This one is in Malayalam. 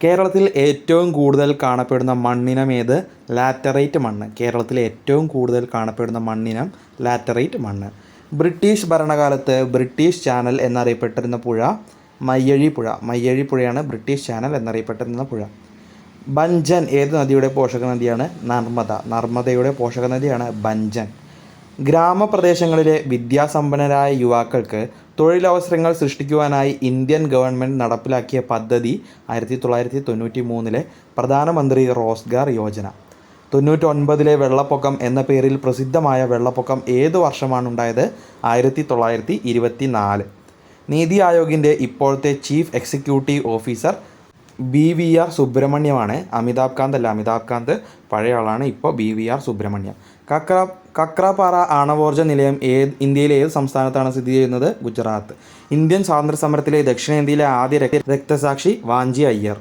കേരളത്തിൽ ഏറ്റവും കൂടുതൽ കാണപ്പെടുന്ന മണ്ണിനം ഏത്? ലാറ്ററൈറ്റ് മണ്ണ്. കേരളത്തിൽ ഏറ്റവും കൂടുതൽ കാണപ്പെടുന്ന മണ്ണിനം ലാറ്ററൈറ്റ് മണ്ണ്. ബ്രിട്ടീഷ് ഭരണകാലത്ത് ബ്രിട്ടീഷ് ചാനൽ എന്നറിയപ്പെട്ടിരുന്ന പുഴ മയ്യഴി പുഴ. മയ്യഴി പുഴയാണ് ബ്രിട്ടീഷ് ചാനൽ എന്നറിയപ്പെട്ടിരുന്ന പുഴ. ബഞ്ചൻ ഏത് നദിയുടെ പോഷക നദിയാണ്? നർമ്മദ. നർമ്മദയുടെ പോഷക നദിയാണ് ബഞ്ചൻ. ഗ്രാമപ്രദേശങ്ങളിലെ വിദ്യാസമ്പന്നരായ യുവാക്കൾക്ക് തൊഴിലവസരങ്ങൾ സൃഷ്ടിക്കുവാനായി ഇന്ത്യൻ ഗവൺമെൻറ് നടപ്പിലാക്കിയ പദ്ധതി 1993 പ്രധാനമന്ത്രി റോസ്ഗാർ യോജന. 99 വെള്ളപ്പൊക്കം എന്ന പേരിൽ പ്രസിദ്ധമായ വെള്ളപ്പൊക്കം ഏതു വർഷമാണുണ്ടായത്? 1924. നീതി ആയോഗിൻ്റെ ഇപ്പോഴത്തെ ചീഫ് എക്സിക്യൂട്ടീവ് ഓഫീസർ BVR സുബ്രഹ്മണ്യമാണ്. അമിതാഭ് കാന്ത് അല്ല. അമിതാഭ് കാന്ത് പഴയ ആളാണ്. ഇപ്പോൾ BVR സുബ്രഹ്മണ്യം. കക്രാപാറ ആണവോർജ്ജ നിലയം ഇന്ത്യയിലെ ഏത് സംസ്ഥാനത്താണ് സ്ഥിതി ചെയ്യുന്നത്? ഗുജറാത്ത്. ഇന്ത്യൻ സ്വാതന്ത്ര്യ സമരത്തിലെ ദക്ഷിണേന്ത്യയിലെ ആദ്യ രക്തസാക്ഷി വാഞ്ചി അയ്യർ.